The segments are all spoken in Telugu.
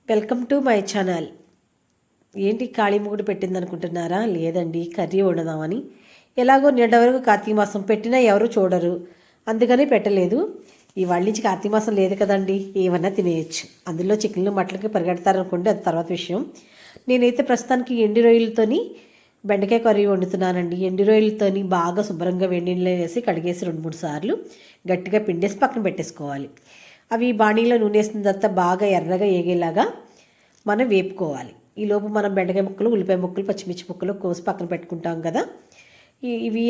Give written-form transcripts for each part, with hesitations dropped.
Welcome to my channel. ఏంటి ఖాళీ మూగుడు పెట్టింది అనుకుంటున్నారా? లేదండి, కర్రీ వండుదామని. ఎలాగో నిన్న వరకు కార్తీక మాసం పెట్టినా ఎవరు చూడరు, అందుకని పెట్టలేదు. ఇవాళ నుంచి కార్తీక మాసం లేదు కదండి, ఏమన్నా తినేయచ్చు. అందులో చికెన్లు మటన్కి పరిగెడతారనుకోండి, అది తర్వాత విషయం. నేనైతే ప్రస్తుతానికి ఎండి రొయ్యలతోని బెండకాయ కర్రీ వండుతున్నానండి. ఎండి రొయ్యలతోని బాగా శుభ్రంగా వేడి నీళ్ళు వేసి కడిగేసి 2-3 సార్లు గట్టిగా పిండేసి పక్కన పెట్టేసుకోవాలి. అవి బాణీలో నూనె వేసిన తర్వాత బాగా ఎర్రగా ఏగేలాగా మనం వేపుకోవాలి. ఈలోపు మనం బెండకాయ ముక్కలు, ఉల్లిపాయ ముక్కలు, పచ్చిమిర్చి ముక్కలు కోసి పక్కన పెట్టుకుంటాం కదా. ఇవి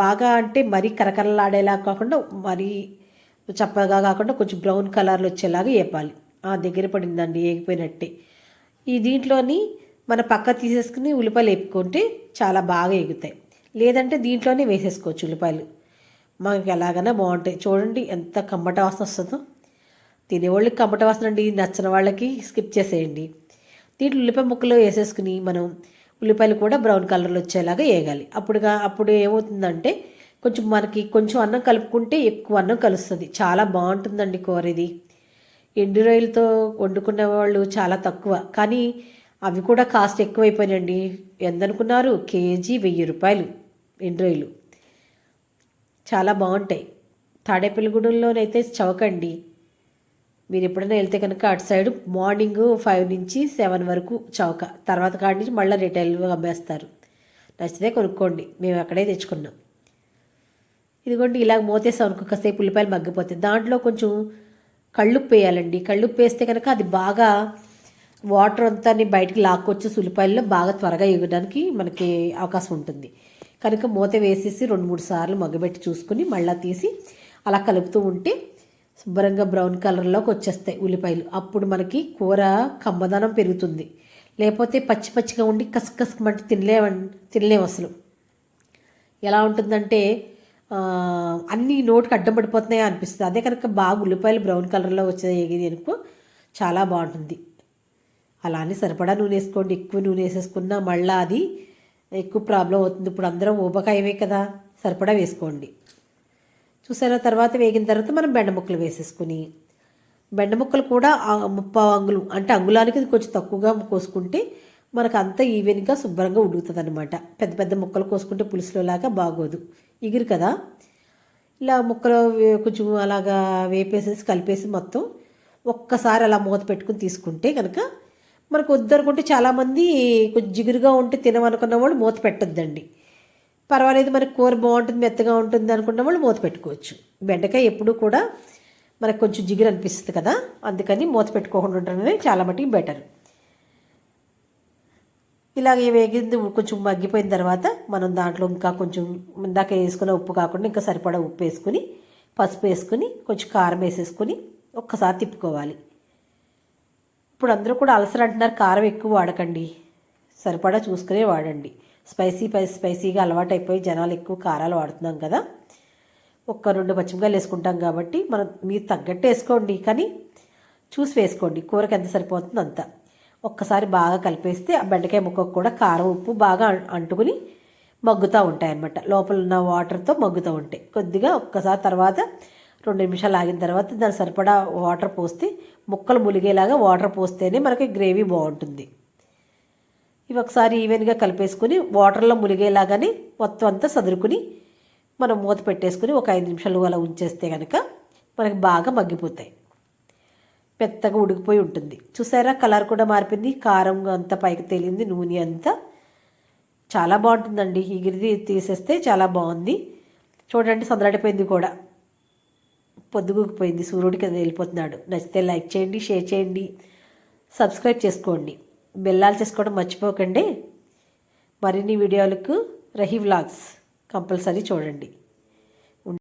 బాగా అంటే మరీ కరకరలాడేలా కాకుండా, మరీ చప్పగా కాకుండా కొంచెం బ్రౌన్ కలర్లో వచ్చేలాగా వేపాలి. దగ్గర పడిందండి, ఏగిపోయినట్టే. దీంట్లోని మన పక్క తీసేసుకుని ఉల్లిపాయలు వేపుకుంటే చాలా బాగా ఎగుతాయి. లేదంటే దీంట్లోనే వేసేసుకోవచ్చు ఉల్లిపాయలు. మనకి ఎలాగైనా బాగుంటాయి. చూడండి ఎంత కమ్మట వాసన వస్తుందో. తినేవాళ్ళకి కమ్మట వాసన అండి, నచ్చిన వాళ్ళకి స్కిప్ చేసేయండి. దీంట్లో ఉల్లిపాయ ముక్కలు వేసేసుకుని మనం ఉల్లిపాయలు కూడా బ్రౌన్ కలర్లో వచ్చేలాగా వేయాలి. అప్పుడు ఏమవుతుందంటే మనకి కొంచెం అన్నం కలుపుకుంటే ఎక్కువ అన్నం కలుస్తుంది. చాలా బాగుంటుందండి కూర ఇది. ఎండు రొయ్యలతో వండుకునే వాళ్ళు చాలా తక్కువ, కానీ అవి కూడా కాస్ట్ ఎక్కువైపోయినాయండి. ఎంతనుకున్నారు? కేజీ 1000 రూపాయలు ఎండు రొయ్యలు. చాలా బాగుంటాయి. తాడేపల్లిగూడెంలోనైతే చవకండి. మీరు ఎప్పుడైనా వెళ్తే కనుక అటు సైడ్ మార్నింగ్ 5 నుంచి 7 వరకు చౌక, తర్వాత కాడి నుంచి మళ్ళీ రిటైల్గా అమ్మేస్తారు. నచ్చితే కొనుక్కోండి, మేము అక్కడే తెచ్చుకున్నాం. ఇదిగోండి, ఇలాగ మూతేసాం అనుకో, కాసేపు ఉల్లిపాయలు మగ్గిపోతాయి. దాంట్లో కొంచెం కళ్ళుప్పు వేయాలండి. కళ్ళుప్పు వేస్తే కనుక అది బాగా వాటర్ అంతా బయటికి లాక్కొచ్చి ఉల్లిపాయల్లో బాగా త్వరగా ఎగడానికి మనకి అవకాశం ఉంటుంది. కనుక మూత వేసేసి 2-3 సార్లు మగ్గబెట్టి చూసుకుని మళ్ళీ తీసి అలా కలుపుతూ ఉంటే శుభ్రంగా బ్రౌన్ కలర్లోకి వచ్చేస్తాయి ఉల్లిపాయలు. అప్పుడు మనకి కూర కమ్మదనం పెరుగుతుంది. లేకపోతే పచ్చి పచ్చిగా ఉండి కసకసమంటే తినలేము అసలు. ఎలా ఉంటుందంటే అన్నీ నోటికి అడ్డం పడిపోతున్నాయో అనిపిస్తుంది. అదే కనుక బాగా ఉల్లిపాయలు బ్రౌన్ కలర్లో వచ్చేది అనుకో చాలా బాగుంటుంది. అలా అని సరిపడా నూనె వేసుకోండి. ఎక్కువ నూనె వేసేసుకున్నా మళ్ళీ అది ఎక్కువ ప్రాబ్లం అవుతుంది. ఇప్పుడు అందరం ఊబకాయమే కదా, సరిపడా వేసుకోండి. చూసారా? తర్వాత వేగిన తర్వాత మనం బెండ ముక్కలు వేసేసుకుని, బెండ ముక్కలు కూడా 30 అంగుళం అంటే అంగుళానికి కొంచెం తక్కువగా కోసుకుంటే మనకు అంతా ఈవెన్గా శుభ్రంగా ఉడుకుతుంది అనమాట. పెద్ద పెద్ద ముక్కలు కోసుకుంటే పులుసులోలాగా బాగోదు, ఇగురు కదా. ఇలా ముక్కలు కొంచెం అలాగా వేపేసేసి కలిపేసి మొత్తం ఒక్కసారి అలా మూత పెట్టుకుని తీసుకుంటే కనుక మనకు వద్దనుకుంటే చాలామంది కొంచెం జిగురుగా ఉంటే తినమనుకున్న వాళ్ళు మూత పెట్టొద్దండి. పర్వాలేదు, మనకి కూర బాగుంటుంది, మెత్తగా ఉంటుంది అనుకున్న వాళ్ళు మూత పెట్టుకోవచ్చు. బెండకాయ ఎప్పుడూ కూడా మనకు కొంచెం జిగురు అనిపిస్తుంది కదా, అందుకని మూత పెట్టుకోకుండా ఉండడమే చాలా మటుకు బెటర్. ఇలాగ వేగింది కొంచెం మగ్గిపోయిన తర్వాత మనం దాంట్లో ఇంకా కొంచెం ఇందాక వేసుకున్న ఉప్పు కాకుండా ఇంకా సరిపడా ఉప్పు వేసుకుని, పసుపు వేసుకుని, కొంచెం కారం వేసేసుకుని ఒక్కసారి తిప్పుకోవాలి. ఇప్పుడు అందరూ కూడా అలసర అంటున్నారు, కారం ఎక్కువ వాడకండి, సరిపడా చూసుకునే వాడండి. స్పైసీగా అలవాటు అయిపోయి జనాలు ఎక్కువ కారాలు వాడుతున్నాం కదా. 1-2 పచ్చిమిరపకాయలు వేసుకుంటాం కాబట్టి మనం మీరు తగ్గట్టు వేసుకోండి, కానీ చూసి వేసుకోండి కూరకి ఎంత సరిపోతుందో అంత. ఒక్కసారి బాగా కలిపేస్తే ఆ బెండకాయ ముక్కకు కూడా కారం ఉప్పు బాగా అంటుకుని మగ్గుతూ ఉంటాయి అన్నమాట. లోపల ఉన్న వాటర్తో మగ్గుతూ ఉంటాయి. కొద్దిగా ఒక్కసారి తర్వాత 2 నిమిషాలు ఆగిన తర్వాత దాని సరిపడా వాటర్ పోస్తే, ముక్కలు ములిగేలాగా వాటర్ పోస్తేనే మనకి గ్రేవీ బాగుంటుంది. ఇవి ఒకసారి ఈవెన్గా కలిపేసుకుని వాటర్లో ములిగేలాగానే మొత్తం అంతా సదురుకుని మనం మూత పెట్టేసుకుని ఒక 5 నిమిషాలు అలా ఉంచేస్తే కనుక మనకి బాగా మగ్గిపోతాయి. మెత్తగా ఉడికిపోయి ఉంటుంది. చూసారా? కలర్ కూడా మారిపోయింది, కారం అంతా పైకి తేలింది, నూనె అంతా చాలా బాగుంటుందండి. ఈ గిరిది తీసేస్తే చాలా బాగుంది. చూడండి, సందడిపోయింది కూడా, పొద్దుగుకుపోయింది, సూర్యుడికి వెళ్ళిపోతున్నాడు. నచ్చితే లైక్ చేయండి, షేర్ చేయండి, సబ్స్క్రైబ్ చేసుకోండి, బెల్లాలు చేసుకోవడం మర్చిపోకండి. మరిన్ని వీడియోలకు రహీ వ్లాగ్స్ కంపల్సరీ చూడండి.